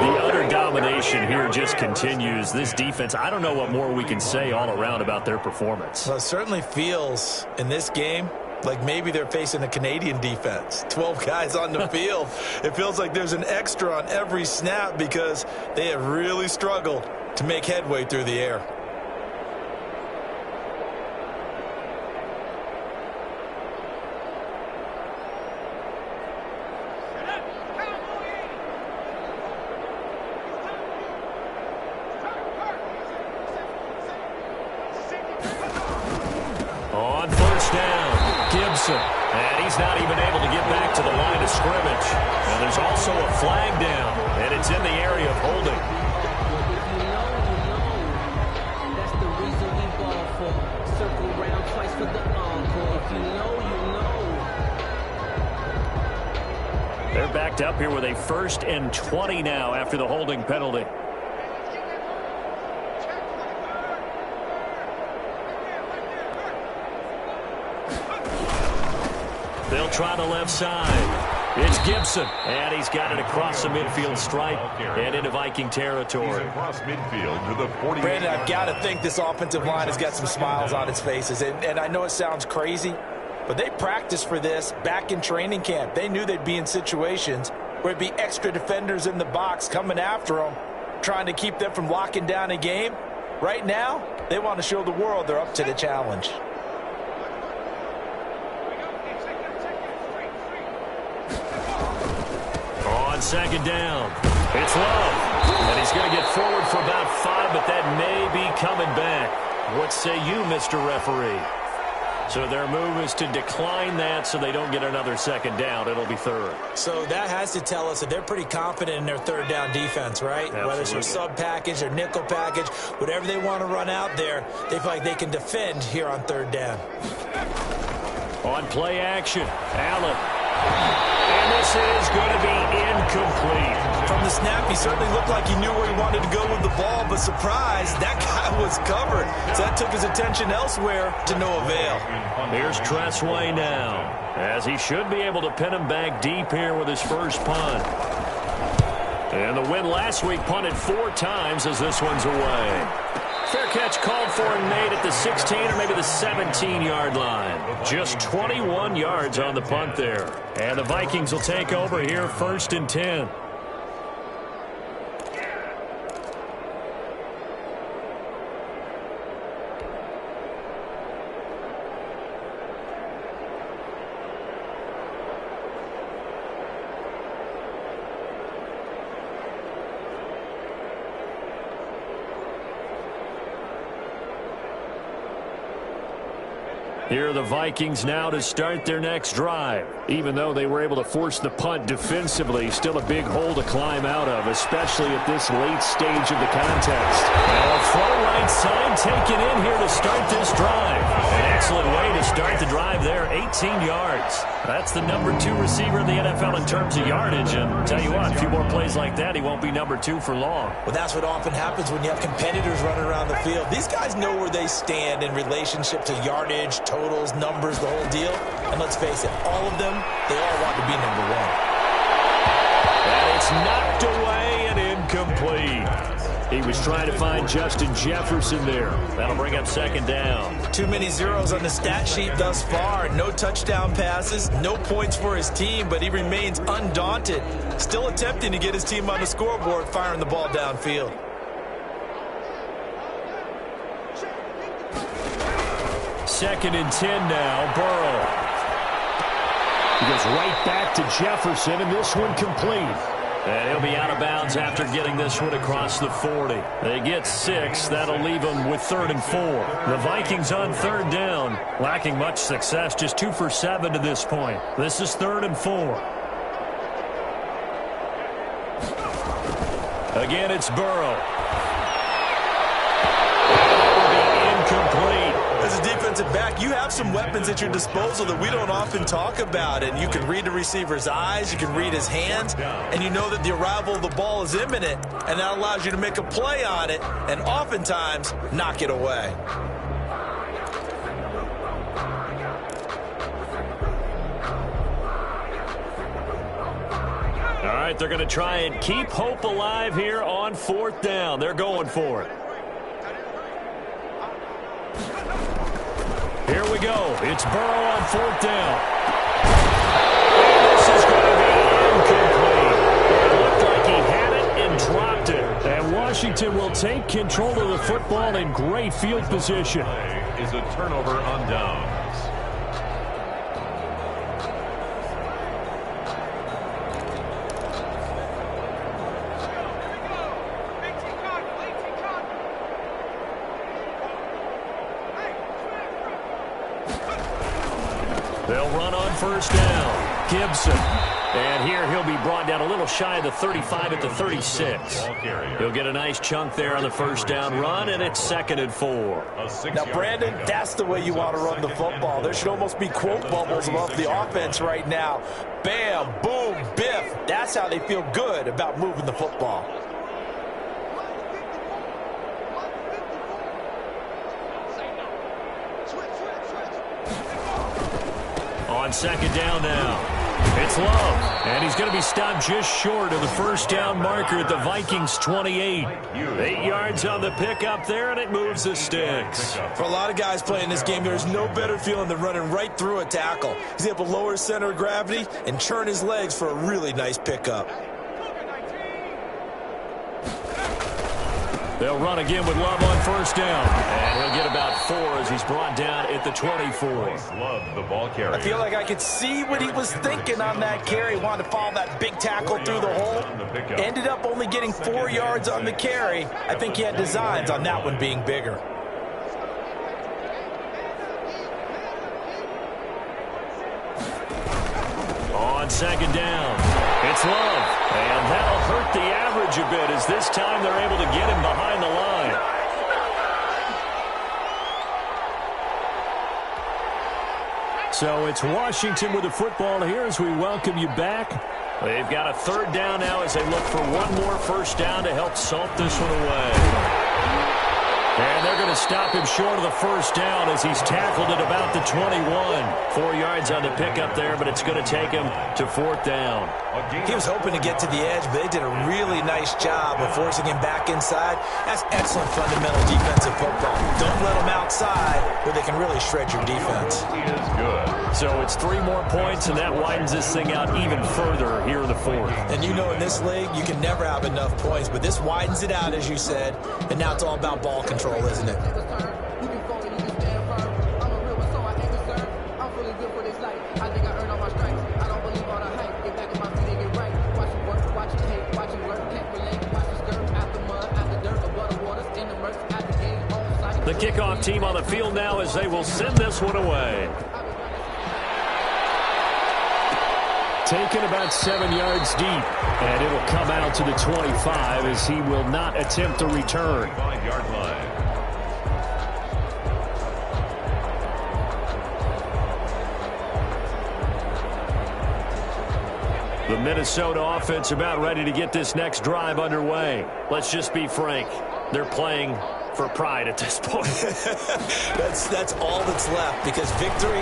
The utter domination here just continues. This defense, I don't know what more we can say all around about their performance. Well, it certainly feels in this game like maybe they're facing a Canadian defense. 12 guys on the field. It feels like there's an extra on every snap because they have really struggled to make headway through the air. On first down, Gibson. And he's not even able to get back to the line of scrimmage. And there's also a flag down, and it's in the area of holding. That's the reason we ball for. Circle round twice for the encore. If you know, you know. They're backed up here with a 1st and 20 now after the holding penalty. They'll try the left side. It's Gibson, and he's got it across the midfield stripe and into Viking territory. Across midfield to the 48. Brandon, I've got to think this offensive line has got some smiles on its faces. And I know it sounds crazy, but they practiced for this back in training camp. They knew they'd be in situations where it'd be extra defenders in the box coming after them, trying to keep them from locking down a game. Right now, they want to show the world they're up to the challenge. On second down, it's Love, and he's going to get forward for about 5, but that may be coming back. What say you, Mr. Referee? So their move is to decline that so they don't get another second down. It'll be third. So that has to tell us that they're pretty confident in their third down defense, right? Absolutely. Whether it's their sub package or nickel package, whatever they want to run out there, they feel like they can defend here on third down. On play action, Allen. And this is going to be incomplete. From the snap, he certainly looked like he knew where he wanted to go with the ball, but surprise, that guy was covered. So that took his attention elsewhere to no avail. Here's Tressway now, as he should be able to pin him back deep here with his first punt. And the win last week punted 4 times as this one's away. Fair catch called for and made at the 16 or maybe the 17-yard line. Just 21 yards on the punt there. And the Vikings will take over here 1st and 10. Here are the Vikings now to start their next drive. Even though they were able to force the punt defensively, still a big hole to climb out of, especially at this late stage of the contest. Now a throw right side taken in here to start this drive. An excellent way to start the drive there, 18 yards. That's the number 2 receiver in the NFL in terms of yardage. And tell you what, a few more plays like that, he won't be number 2 for long. Well, that's what often happens when you have competitors running around the field. These guys know where they stand in relationship to yardage, totals, numbers, the whole deal. And let's face it, all of them, they all want to be number 1. And it's knocked away and incomplete. He was trying to find Justin Jefferson there. That'll bring up 2nd down. Too many zeros on the stat sheet thus far. No touchdown passes, no points for his team, but he remains undaunted. Still attempting to get his team on the scoreboard, firing the ball downfield. Second and 10 now, Burrow. He goes right back to Jefferson, and this one complete. And he'll be out of bounds after getting this one across the 40. They get 6. That'll leave them with 3rd and 4. The Vikings on 3rd down, lacking much success, just 2 for 7 to this point. This is 3rd and 4. Again, it's Burrow. That'll be incomplete. As a defensive back, you have some weapons at your disposal that we don't often talk about. And you can read the receiver's eyes, you can read his hands, and you know that the arrival of the ball is imminent. And that allows you to make a play on it and oftentimes knock it away. All right, they're going to try and keep hope alive here on 4th down. They're going for it. Here we go. It's Burrow on 4th down. And this is going to be incomplete. It looked like he had it and dropped it. And Washington will take control of the football in great field position. Is a turnover on downs. They'll run on 1st down. Gibson. And here he'll be brought down a little shy of the 35 at the 36. He'll get a nice chunk there on the 1st down run, and it's 2nd and 4. Now, Brandon, that's the way you want to run the football. There should almost be quote bubbles above the offense right now. Bam, boom, biff. That's how they feel good about moving the football. On second down now. It's Love, and he's going to be stopped just short of the first down marker at the Vikings 28. 8 yards on the pickup there, and it moves the sticks. For a lot of guys playing this game, there's no better feeling than running right through a tackle. He's able to lower his center of gravity and churn his legs for a really nice pickup. They'll run again with Love on first down. And he'll get about 4 as he's brought down at the 24. Love the ball carrier. I feel like I could see what he was thinking on that carry. Wanted to follow that big tackle through the hole. Ended up only getting 4 yards on the carry. I think he had designs on that one being bigger. On second down, it's Love. And that'll hurt the average a bit as this time they're able to get him behind the line. So it's Washington with the football here as we welcome you back. They've got a third down now as they look for one more first down to help salt this one away. And they're going to stop him short of the first down as he's tackled at about the 21. 4 yards on the pickup there, but it's going to take him to fourth down. He was hoping to get to the edge, but they did a really nice job of forcing him back inside. That's excellent fundamental defensive football. Don't let them outside where they can really shred your defense. He is good. So it's 3 more points, and that widens this thing out even further here in the fourth. And you know in this league, you can never have enough points, but this widens it out, as you said, and now it's all about ball control, isn't it? The kickoff team on the field now as they will send this one away. Taken about 7 yards deep, and it'll come out to the 25 as he will not attempt the return. 5-yard line. The Minnesota offense about ready to get this next drive underway. Let's just be frank. They're playing for pride at this point. That's all that's left, because victory,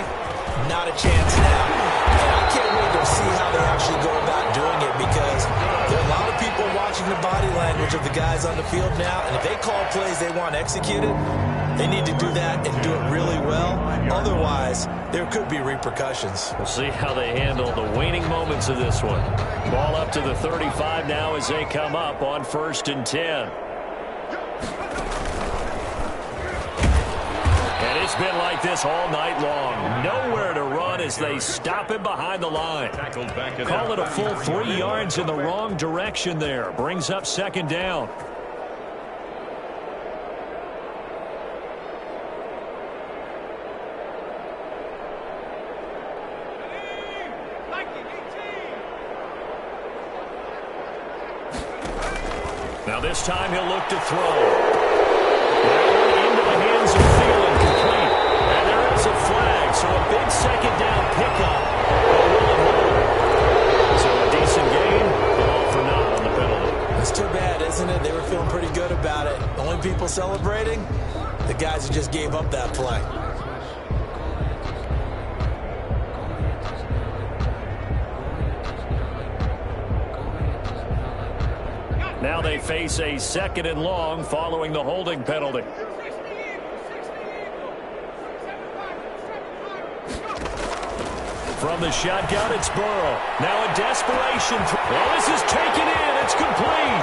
not a chance now. And I can't wait to see how they actually go about doing it, because there are a lot of people watching the body language of the guys on the field now, and if they call plays they want executed, they need to do that and do it really well. Otherwise, there could be repercussions. We'll see how they handle the waning moments of this one. Ball up to the 35 now as they come up on 1st and 10. And it's been like this all night long. Nowhere to run as they stop him behind the line. Call it a full 3 yards in the wrong direction there. Brings up second down. Now this time he'll look to throw. Into the hands of Thielen, complete. And there is a flag, so a big second down pickup. So a decent gain, but all for naught on the penalty. That's too bad, isn't it? They were feeling pretty good about it. Only people celebrating, the guys who just gave up that play. Now they face a 2nd and long following the holding penalty. From the shotgun, it's Burrow. Now a desperation throw. Well, this is taken in. It's complete.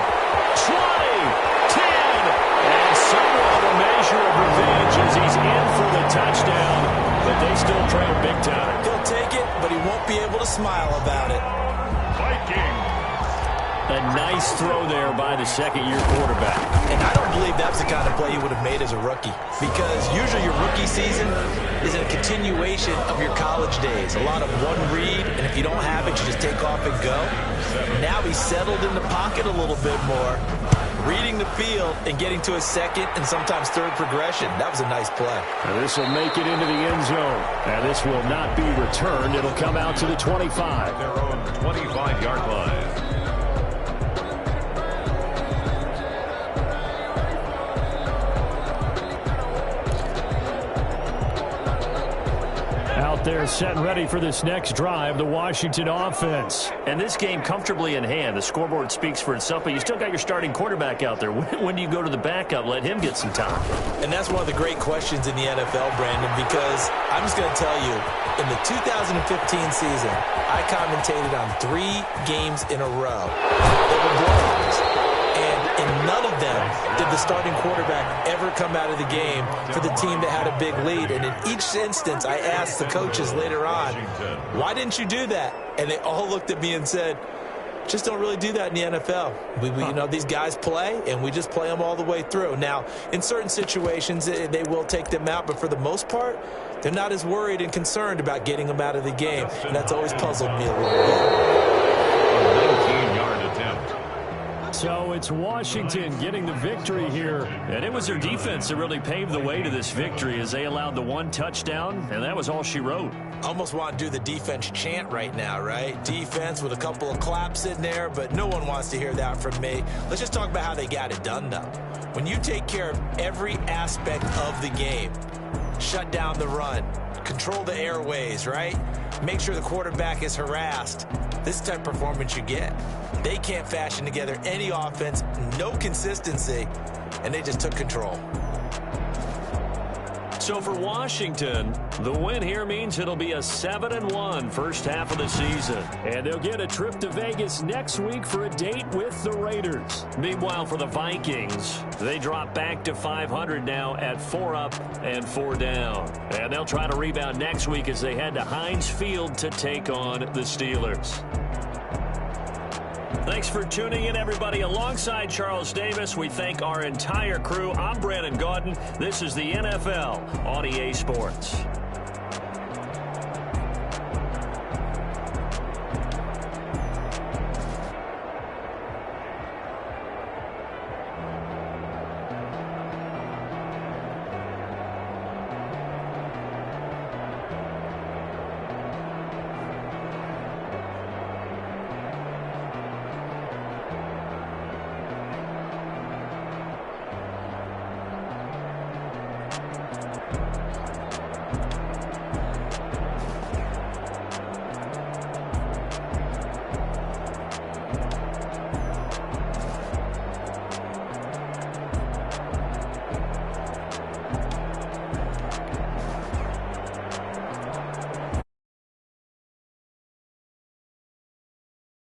20, 10, and somewhat a measure of revenge as he's in for the touchdown. But they still trail big time. He'll take it, but he won't be able to smile about it. Vikings. A nice throw there by the second-year quarterback. And I don't believe that's the kind of play he would have made as a rookie, because usually your rookie season is a continuation of your college days. A lot of one read, and if you don't have it, you just take off and go. Now he's settled in the pocket a little bit more, reading the field and getting to his second and sometimes third progression. That was a nice play. And this will make it into the end zone. And this will not be returned. It'll come out to the 25. Their own 25-yard line. Out there set and ready for this next drive, the Washington offense. And this game comfortably in hand. The scoreboard speaks for itself, but you still got your starting quarterback out there. When do you go to the backup? Let him get some time. And that's one of the great questions in the NFL, Brandon, because I'm just going to tell you, in the 2015 season, I commentated on 3 games in a row that were blowouts. And in none of them did the starting quarterback ever come out of the game for the team that had a big lead. And in each instance, I asked the coaches later on, why didn't you do that? And they all looked at me and said, just don't really do that in the NFL. You know, these guys play, and we just play them all the way through. Now, in certain situations, they will take them out, but for the most part, they're not as worried and concerned about getting them out of the game. And that's always puzzled me a little bit. 19-yard attempt. So it's Washington getting the victory here. And it was their defense that really paved the way to this victory as they allowed the 1 touchdown, and that was all she wrote. Almost want to do the defense chant right now, right? Defense with a couple of claps in there, but no one wants to hear that from me. Let's just talk about how they got it done, though. When you take care of every aspect of the game, shut down the run, control the airways, right? Make sure the quarterback is harassed. This is the type of performance you get. They can't fashion together any offense, no consistency, and they just took control. So for Washington, the win here means it'll be a 7-1 first half of the season. And they'll get a trip to Vegas next week for a date with the Raiders. Meanwhile, for the Vikings, they drop back to 500 now at 4 up and 4 down. And they'll try to rebound next week as they head to Heinz Field to take on the Steelers. Thanks for tuning in, everybody. Alongside Charles Davis, we thank our entire crew. I'm Brandon Gaudin. This is the NFL on EA Sports.